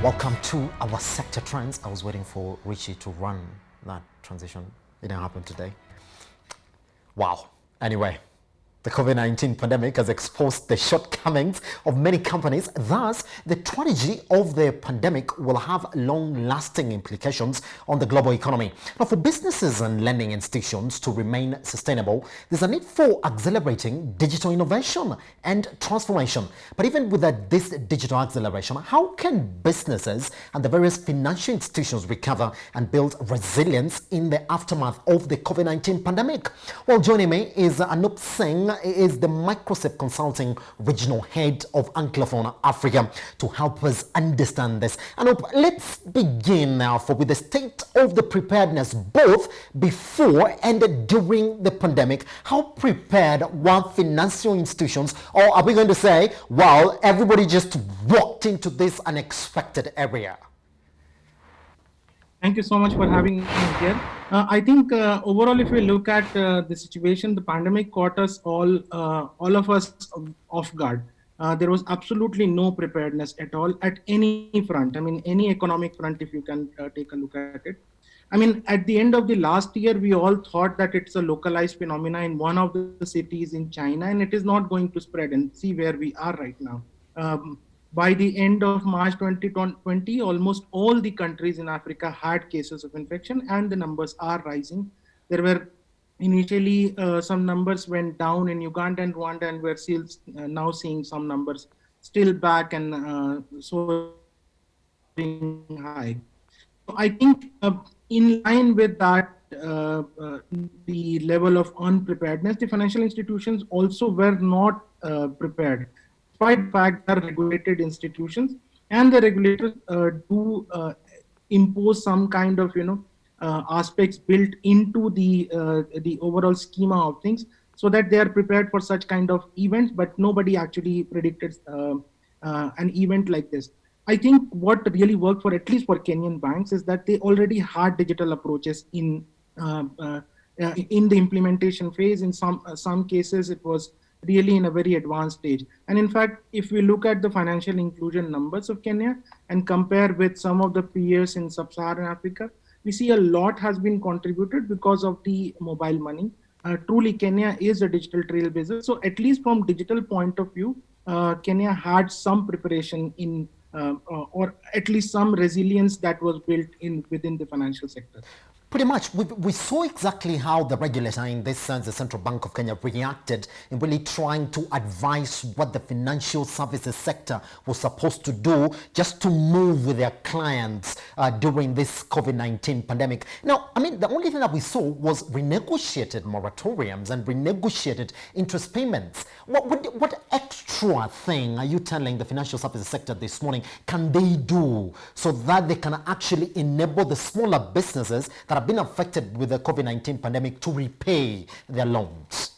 Welcome to our sector trends. I was waiting for Richie to run that transition. It didn't happen today. Wow. Anyway, the COVID-19 pandemic has exposed the shortcomings of many companies. Thus, the tragedy of the pandemic will have long-lasting implications on the global economy. Now, for businesses and lending institutions to remain sustainable, there's a need for accelerating digital innovation and transformation. But even with this digital acceleration, how can businesses and the various financial institutions recover and build resilience in the aftermath of the COVID-19 pandemic? Well, joining me is Anup Singh, is the Microsoft Consulting Regional Head of Anglophone Africa, to help us understand this. Anup, let's begin now with the state of the preparedness both before and during the pandemic. How prepared were financial institutions, or are we going to say, well, everybody just walked into this unexpected area? Thank you so much for having me here. I think overall, if we look at the situation, the pandemic caught us all of us off guard. There was absolutely no preparedness at all at any front. I mean, any economic front, if you can take a look at it. I mean, at the end of the last year, we all thought that it's a localized phenomena in one of the cities in China, and it is not going to spread. And see where we are right now. By the end of March 2020, almost all the countries in Africa had cases of infection, and the numbers are rising. There were initially some numbers went down in Uganda and Rwanda, and we're still now seeing some numbers still back and soaring high. So I think in line with that, the level of unpreparedness, the financial institutions also were not prepared. Despite the fact they are regulated institutions, and the regulators do impose some kind of aspects built into the overall schema of things, so that they are prepared for such kind of events. But nobody actually predicted an event like this. I think what really worked for, at least for Kenyan banks, is that they already had digital approaches in the implementation phase. In some cases, it was really in a very advanced stage. And in fact, if we look at the financial inclusion numbers of Kenya and compare with some of the peers in sub-Saharan Africa, we see a lot has been contributed because of the mobile money. Truly, Kenya is a digital trailblazer. So at least from digital point of view, Kenya had some preparation in or at least some resilience that was built in within the financial sector. Pretty much, we saw exactly how the regulator, in this sense, the Central Bank of Kenya, reacted in really trying to advise what the financial services sector was supposed to do just to move with their clients during this COVID-19 pandemic. Now, I mean, the only thing that we saw was renegotiated moratoriums and renegotiated interest payments. What extra thing are you telling the financial services sector this morning can they do so that they can actually enable the smaller businesses that have been affected with the COVID-19 pandemic to repay their loans?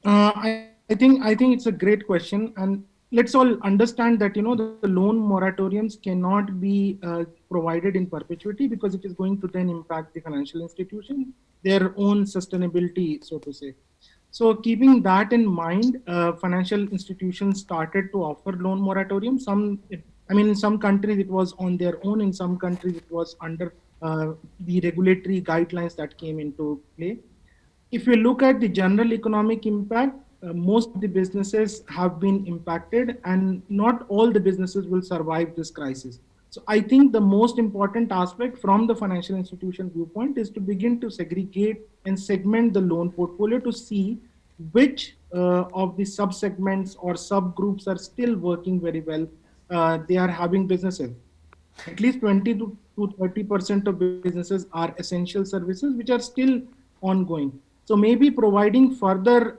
I think it's a great question, and let's all understand that the loan moratoriums cannot be provided in perpetuity, because it is going to then impact the financial institution, their own sustainability, so to say. So keeping that in mind, financial institutions started to offer loan moratorium. In some countries it was on their own. In some countries it was under the regulatory guidelines that came into play. If you look at the general economic impact, most of the businesses have been impacted, and not all the businesses will survive this crisis. So I think the most important aspect from the financial institution viewpoint is to begin to segregate and segment the loan portfolio to see which of the sub-segments or subgroups are still working very well. They are having businesses. At least 20 to 30% of businesses are essential services, which are still ongoing. So maybe providing further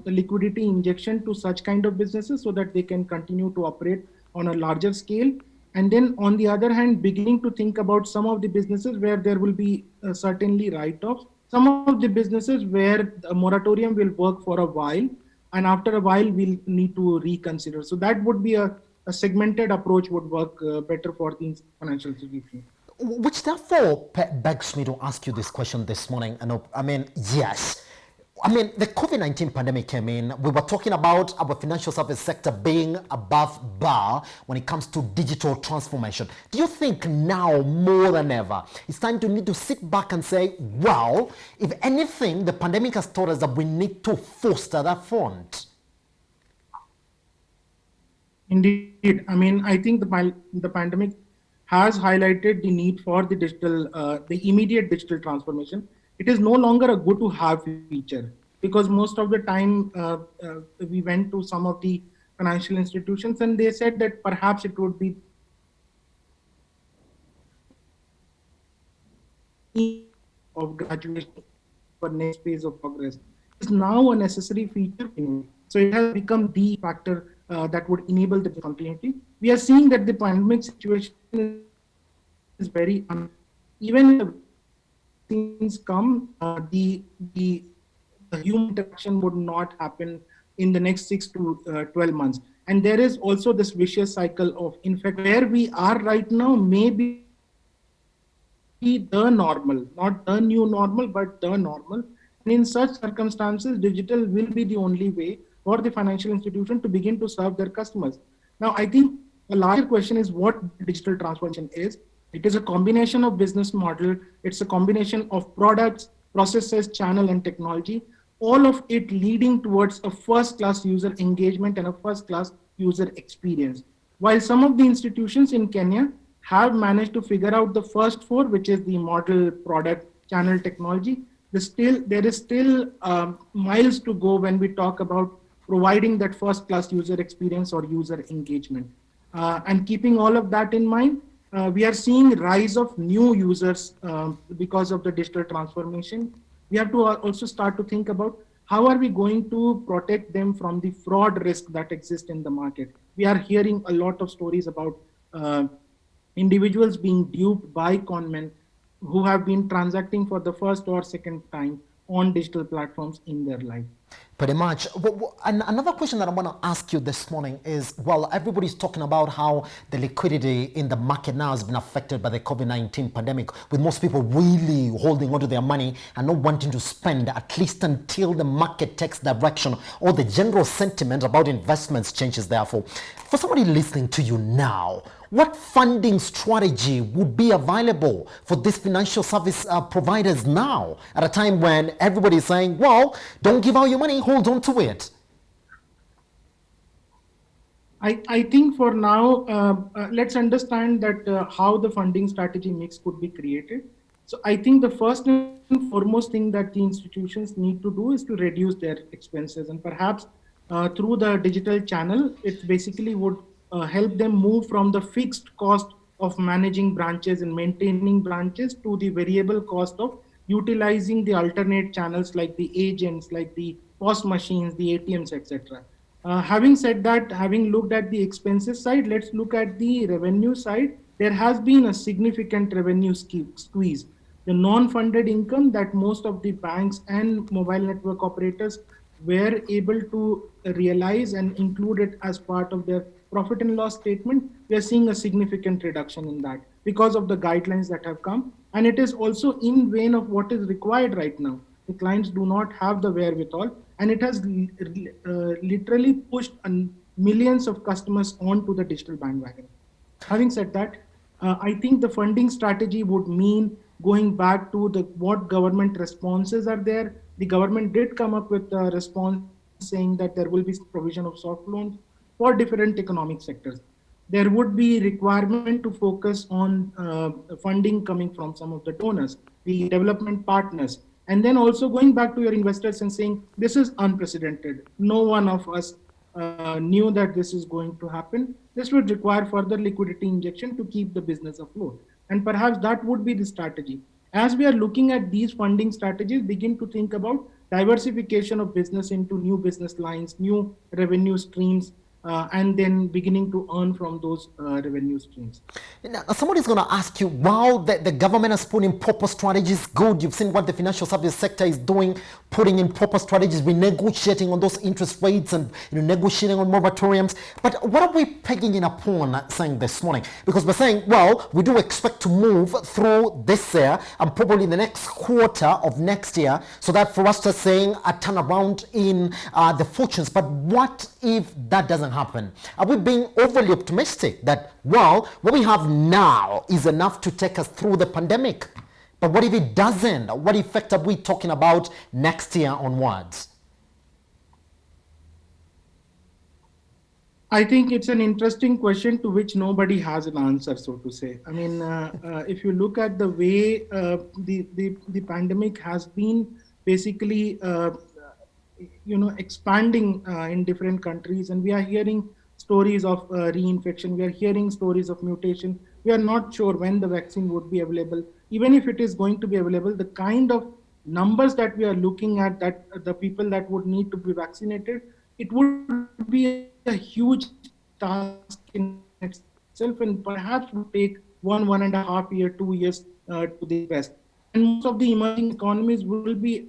liquidity injection to such kind of businesses so that they can continue to operate on a larger scale. And then on the other hand, beginning to think about some of the businesses where there will be certainly write-offs, some of the businesses where a moratorium will work for a while, and after a while we'll need to reconsider. So that would be a segmented approach would work better for these financial institutions. Which therefore begs me to ask you this question this morning. I mean, yes, I mean, the COVID-19 pandemic came in. We were talking about our financial service sector being above bar when it comes to digital transformation. Do you think now more than ever it's time to need to sit back and say, well, if anything, the pandemic has taught us that we need to foster that front? Indeed, I mean, I think the pandemic has highlighted the need for the digital, the immediate digital transformation. It is no longer a good to have feature, because most of the time we went to some of the financial institutions and they said that perhaps it would be of graduation for next phase of progress. Is now a necessary feature. So it has become the factor that would enable the continuity. We are seeing that the pandemic situation is very even if things come, the human interaction would not happen in the next 6 to 12 months. And there is also this vicious cycle of, in fact, where we are right now may be the normal, not the new normal, but the normal. And in such circumstances, digital will be the only way for the financial institution to begin to serve their customers. Now, I think a larger question is what digital transformation is. It is a combination of business model. It's a combination of products, processes, channel, and technology, all of it leading towards a first-class user engagement and a first-class user experience. While some of the institutions in Kenya have managed to figure out the first four, which is the model, product, channel, technology, there is still miles to go when we talk about providing that first-class user experience or user engagement. And keeping all of that in mind, we are seeing rise of new users because of the digital transformation. We have to also start to think about how are we going to protect them from the fraud risk that exists in the market. We are hearing a lot of stories about individuals being duped by conmen who have been transacting for the first or second time on digital platforms in their life. Pretty much. And another question that I want to ask you this morning is, well, everybody's talking about how the liquidity in the market now has been affected by the COVID-19 pandemic, with most people really holding onto their money and not wanting to spend, at least until the market takes direction or the general sentiment about investments changes. Therefore, for somebody listening to you now, what funding strategy would be available for these financial service providers now at a time when everybody is saying, well, don't give out your money, hold on to it? I think for now, let's understand that how the funding strategy mix could be created. So I think the first and foremost thing that the institutions need to do is to reduce their expenses, and perhaps through the digital channel, it basically would help them move from the fixed cost of managing branches and maintaining branches to the variable cost of utilizing the alternate channels like the agents, like the POS machines, the ATMs, etc. Having said that, having looked at the expenses side, let's look at the revenue side. There has been a significant revenue squeeze. The non-funded income that most of the banks and mobile network operators were able to realize and include it as part of their profit and loss statement, we are seeing a significant reduction in that because of the guidelines that have come. And it is also in vein of what is required right now. The clients do not have the wherewithal, and it has literally pushed millions of customers onto the digital bandwagon. Having said that, I think the funding strategy would mean going back to what government responses are there. The government did come up with a response saying that there will be provision of soft loans for different economic sectors. There would be requirement to focus on funding coming from some of the donors, the development partners, and then also going back to your investors and saying, this is unprecedented. No one of us knew that this is going to happen. This would require further liquidity injection to keep the business afloat. And perhaps that would be the strategy. As we are looking at these funding strategies, begin to think about diversification of business into new business lines, new revenue streams, and then beginning to earn from those revenue streams. Now, somebody's going to ask you, wow, the government has put in proper strategies. Good. You've seen what the financial service sector is doing. putting in proper strategies, renegotiating on those interest rates and negotiating on moratoriums. But what are we pegging in upon saying this morning? Because we're saying, well, we do expect to move through this year and probably in the next quarter of next year, so that for us to saying a turnaround in the fortunes. But what if that doesn't happen? Are we being overly optimistic that, well, what we have now is enough to take us through the pandemic? But what if it doesn't? What effect are we talking about next year onwards? I think it's an interesting question to which nobody has an answer, so to say. I mean, if you look at the way the pandemic has been basically, expanding in different countries, and we are hearing stories of reinfection, we are hearing stories of mutation. We are not sure when the vaccine would be available. Even if it is going to be available, the kind of numbers that we are looking at, that the people that would need to be vaccinated, it would be a huge task in itself, and perhaps would take 1.5 year, 2 years to the best. And most of the emerging economies will be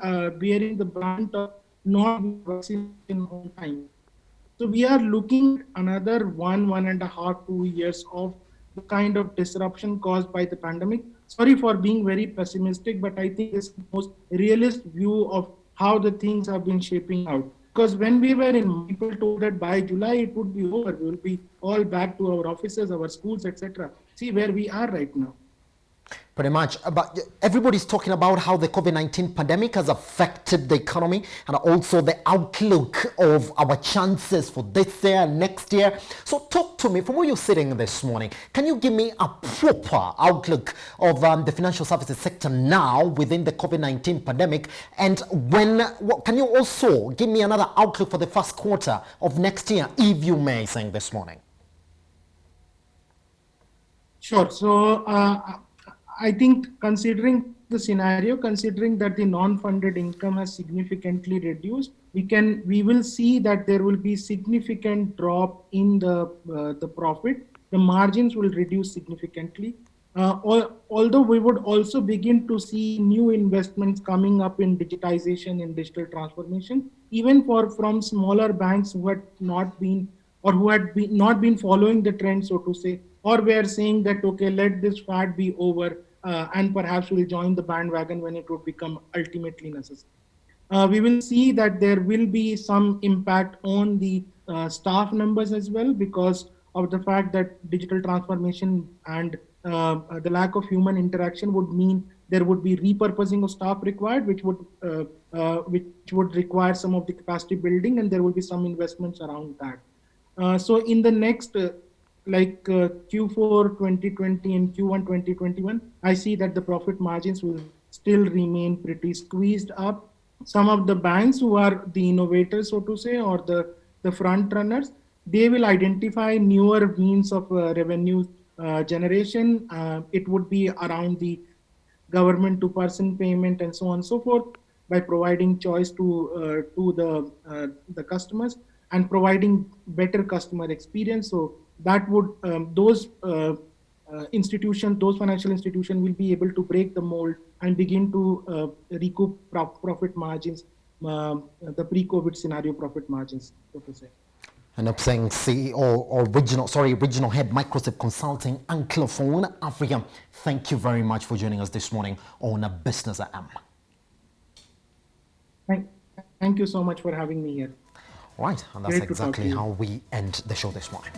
bearing the brunt of not vaccinating on time. So we are looking at another 1.5, 2 years of the kind of disruption caused by the pandemic. Sorry for being very pessimistic, but I think it's the most realist view of how the things have been shaping out. Because when we were in, people told that by July it would be over. We will be all back to our offices, our schools, etc. See where we are right now. Pretty much. But everybody's talking about how the COVID-19 pandemic has affected the economy and also the outlook of our chances for this year and next year. So talk to me, from where you're sitting this morning, can you give me a proper outlook of the financial services sector now within the COVID-19 pandemic? And can you also give me another outlook for the first quarter of next year, if you may, saying this morning? Sure. So I think considering the scenario, considering that the non-funded income has significantly reduced, we will see that there will be significant drop in the profit. The margins will reduce significantly. Although we would also begin to see new investments coming up in digitization and digital transformation, even from smaller banks who had not been following the trend, so to say, or we are saying that, okay, let this fad be over, and perhaps we'll join the bandwagon when it would become ultimately necessary. We will see that there will be some impact on the staff numbers as well, because of the fact that digital transformation and the lack of human interaction would mean there would be repurposing of staff required, which would require some of the capacity building, and there will be some investments around that. So in the next Q4 2020 and Q1 2021, I see that the profit margins will still remain pretty squeezed up. Some of the banks who are the innovators, so to say, or the front runners, they will identify newer means of revenue generation. It would be around the government to person payment and so on and so forth, by providing choice to the customers and providing better customer experience. So that would those financial institutions will be able to break the mold and begin to recoup profit margins, the pre-COVID scenario profit margins, so to say. And I'm saying CEO or regional head Microsoft Consulting, Anglophone Africa. Thank you very much for joining us this morning on A Business AM. Thank you so much for having me here. Right, and that's exactly how we end the show this morning.